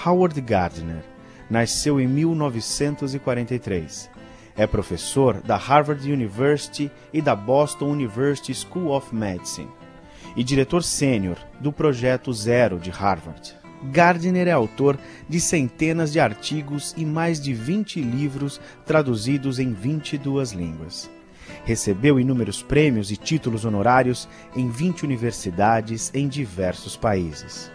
Howard Gardner nasceu em 1943. É professor da Harvard University e da Boston University School of Medicine e diretor sênior do Projeto Zero de Harvard. Gardner é autor de centenas de artigos e mais de 20 livros traduzidos em 22 línguas. Recebeu inúmeros prêmios e títulos honorários em 20 universidades em diversos países.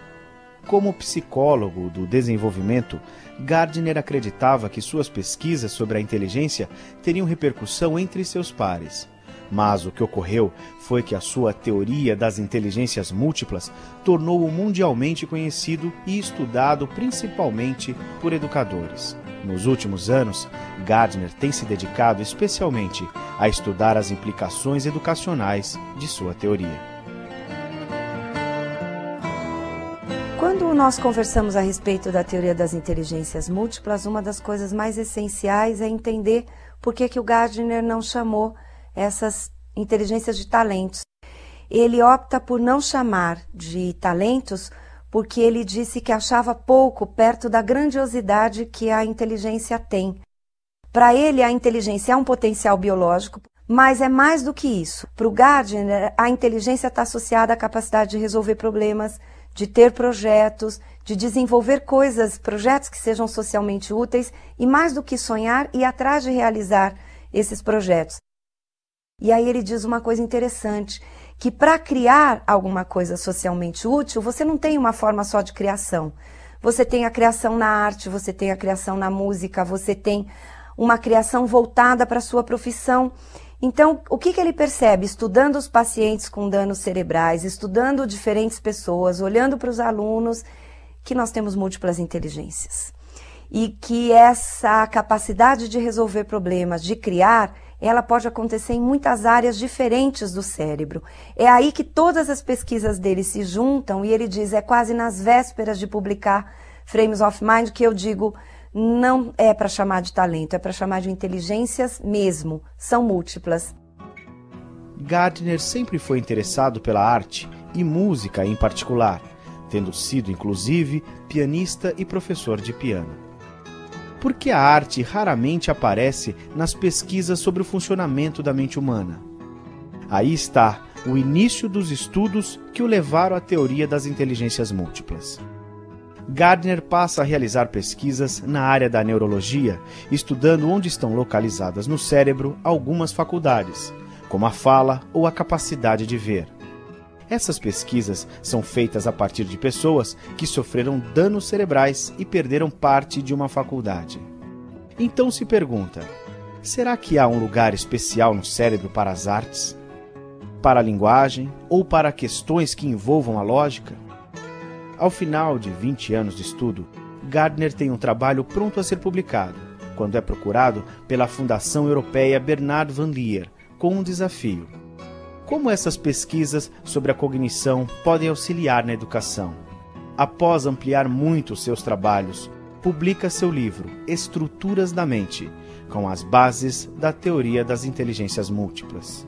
Como psicólogo do desenvolvimento, Gardner acreditava que suas pesquisas sobre a inteligência teriam repercussão entre seus pares. Mas o que ocorreu foi que a sua teoria das inteligências múltiplas tornou-o mundialmente conhecido e estudado principalmente por educadores. Nos últimos anos, Gardner tem se dedicado especialmente a estudar as implicações educacionais de sua teoria. Quando nós conversamos a respeito da teoria das inteligências múltiplas, uma das coisas mais essenciais é entender por que o Gardner não chamou essas inteligências de talentos. Ele opta por não chamar de talentos porque ele disse que achava pouco perto da grandiosidade que a inteligência tem. Para ele, a inteligência é um potencial biológico, mas é mais do que isso. Para o Gardner, a inteligência está associada à capacidade de resolver problemas, de ter projetos, de desenvolver projetos que sejam socialmente úteis e, mais do que sonhar, ir atrás de realizar esses projetos. E aí ele diz uma coisa interessante, que para criar alguma coisa socialmente útil, você não tem uma forma só de criação. Você tem a criação na arte, você tem a criação na música, você tem uma criação voltada para a sua profissão. Então, o que ele percebe? Estudando os pacientes com danos cerebrais, estudando diferentes pessoas, olhando para os alunos, que nós temos múltiplas inteligências. E que essa capacidade de resolver problemas, de criar, ela pode acontecer em muitas áreas diferentes do cérebro. É aí que todas as pesquisas dele se juntam e ele diz, é quase nas vésperas de publicar Frames of Mind que eu digo, não é para chamar de talento, é para chamar de inteligências mesmo, são múltiplas. Gardner sempre foi interessado pela arte e música em particular, tendo sido, inclusive, pianista e professor de piano. Por que a arte raramente aparece nas pesquisas sobre o funcionamento da mente humana? Aí está o início dos estudos que o levaram à teoria das inteligências múltiplas. Gardner passa a realizar pesquisas na área da neurologia, estudando onde estão localizadas no cérebro algumas faculdades, como a fala ou a capacidade de ver. Essas pesquisas são feitas a partir de pessoas que sofreram danos cerebrais e perderam parte de uma faculdade. Então se pergunta, será que há um lugar especial no cérebro para as artes? Para a linguagem ou para questões que envolvam a lógica? Ao final de 20 anos de estudo, Gardner tem um trabalho pronto a ser publicado, quando é procurado pela Fundação Europeia Bernard van Leer, com um desafio. Como essas pesquisas sobre a cognição podem auxiliar na educação? Após ampliar muito seus trabalhos, publica seu livro Estruturas da Mente, com as bases da teoria das inteligências múltiplas.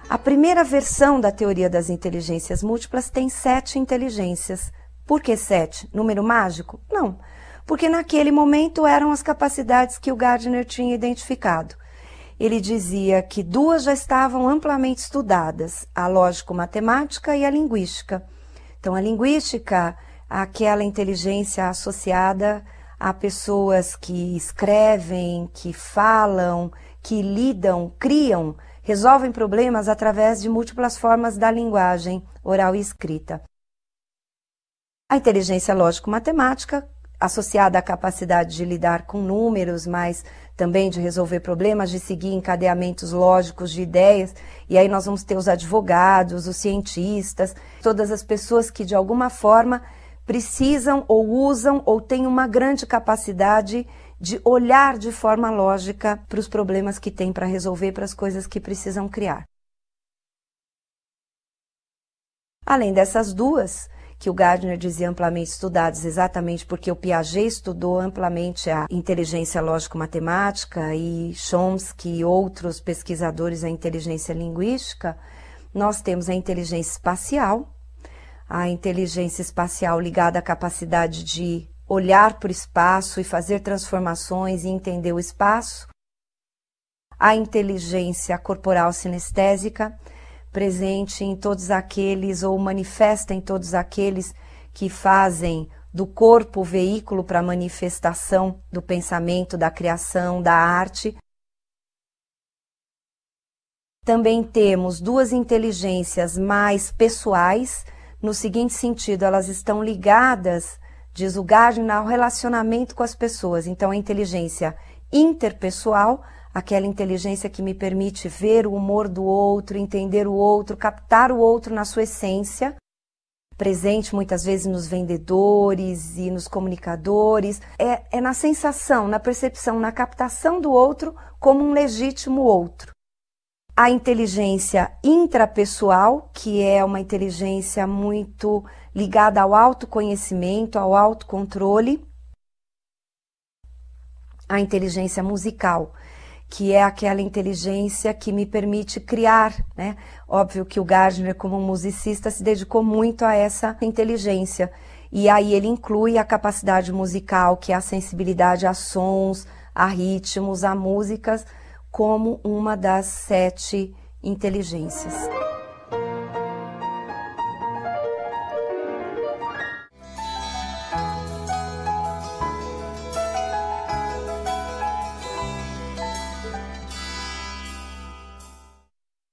A primeira versão da teoria das inteligências múltiplas tem 7 inteligências. Por que 7? Número mágico? Não, porque naquele momento eram as capacidades que o Gardner tinha identificado. Ele dizia que 2 já estavam amplamente estudadas, a lógico-matemática e a linguística. Então, a linguística, aquela inteligência associada a pessoas que escrevem, que falam, que lidam, criam, resolvem problemas através de múltiplas formas da linguagem oral e escrita. A inteligência lógico-matemática, associada à capacidade de lidar com números, mas também de resolver problemas, de seguir encadeamentos lógicos de ideias, e aí nós vamos ter os advogados, os cientistas, todas as pessoas que de alguma forma precisam ou usam ou têm uma grande capacidade de olhar de forma lógica para os problemas que têm para resolver, para as coisas que precisam criar. Além dessas 2, que o Gardner dizia amplamente estudadas exatamente porque o Piaget estudou amplamente a inteligência lógico-matemática e Chomsky e outros pesquisadores a inteligência linguística, nós temos a inteligência espacial ligada à capacidade de olhar para o espaço e fazer transformações e entender o espaço. A inteligência corporal sinestésica, presente em todos aqueles, ou manifesta em todos aqueles que fazem do corpo o veículo para a manifestação do pensamento, da criação, da arte. Também temos duas inteligências mais pessoais, no seguinte sentido, elas estão ligadas, diz o Gardner, ao relacionamento com as pessoas. Então, a inteligência interpessoal, aquela inteligência que me permite ver o humor do outro, entender o outro, captar o outro na sua essência, presente muitas vezes nos vendedores e nos comunicadores, é na sensação, na percepção, na captação do outro como um legítimo outro. A inteligência intrapessoal, que é uma inteligência muito ligada ao autoconhecimento, ao autocontrole. A inteligência musical, que é aquela inteligência que me permite criar, né? Óbvio que o Gardner, como musicista, se dedicou muito a essa inteligência. E aí ele inclui a capacidade musical, que é a sensibilidade a sons, a ritmos, a músicas, como uma das 7 inteligências.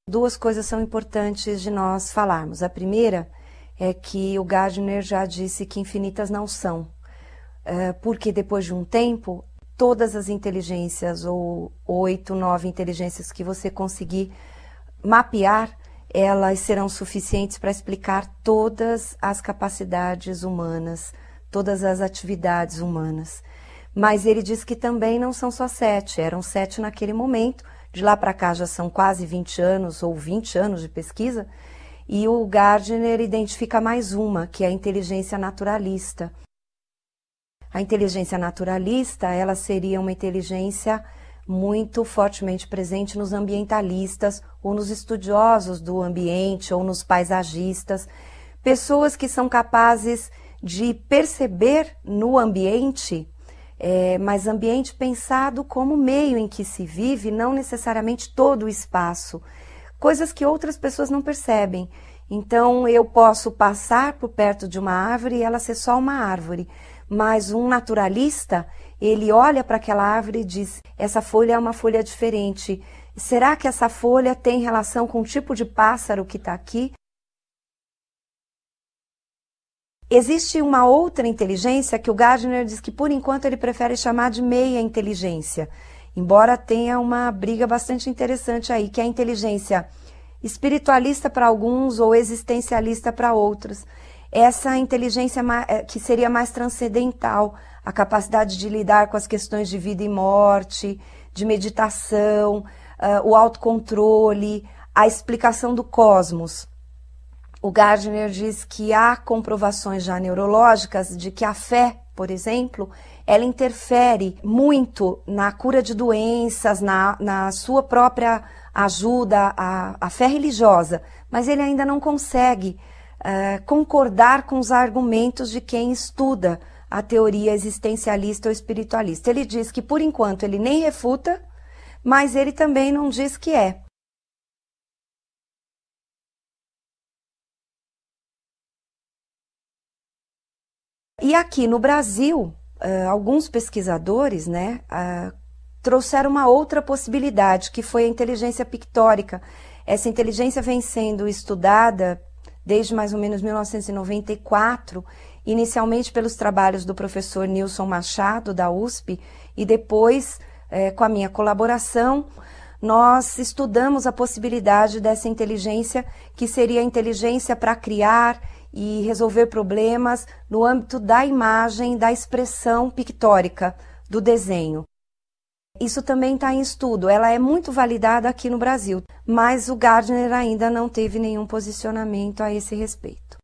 Duas coisas são importantes de nós falarmos. A primeira é que o Gardner já disse que infinitas não são, porque depois de um tempo, todas as inteligências, ou 8, 9 inteligências que você conseguir mapear, elas serão suficientes para explicar todas as capacidades humanas, todas as atividades humanas. Mas ele diz que também não são só 7, eram 7 naquele momento. De lá para cá já são quase 20 anos ou 20 anos de pesquisa, e o Gardner identifica mais uma, que é a inteligência naturalista. A inteligência naturalista, ela seria uma inteligência muito fortemente presente nos ambientalistas ou nos estudiosos do ambiente ou nos paisagistas, pessoas que são capazes de perceber no ambiente, mas ambiente pensado como meio em que se vive, não necessariamente todo o espaço, coisas que outras pessoas não percebem. Então eu posso passar por perto de uma árvore e ela ser só uma árvore, mas um naturalista, ele olha para aquela árvore e diz, essa folha é uma folha diferente, será que essa folha tem relação com o tipo de pássaro que está aqui? Existe uma outra inteligência que o Gardner diz que, por enquanto, ele prefere chamar de meia inteligência, embora tenha uma briga bastante interessante aí, que é a inteligência espiritualista para alguns ou existencialista para outros. Essa inteligência que seria mais transcendental, a capacidade de lidar com as questões de vida e morte, de meditação, o autocontrole, a explicação do cosmos. O Gardner diz que há comprovações já neurológicas de que a fé, por exemplo, ela interfere muito na cura de doenças, na sua própria ajuda, a fé religiosa, mas ele ainda não consegue concordar com os argumentos de quem estuda a teoria existencialista ou espiritualista. Ele diz que, por enquanto, ele nem refuta, mas ele também não diz que é. E aqui no Brasil, alguns pesquisadores, né, trouxeram uma outra possibilidade, que foi a inteligência pictórica. Essa inteligência vem sendo estudada desde mais ou menos 1994, inicialmente pelos trabalhos do professor Nilson Machado, da USP, e depois, com a minha colaboração, nós estudamos a possibilidade dessa inteligência, que seria a inteligência para criar e resolver problemas no âmbito da imagem, da expressão pictórica, do desenho. Isso também está em estudo, ela é muito validada aqui no Brasil, mas o Gardner ainda não teve nenhum posicionamento a esse respeito.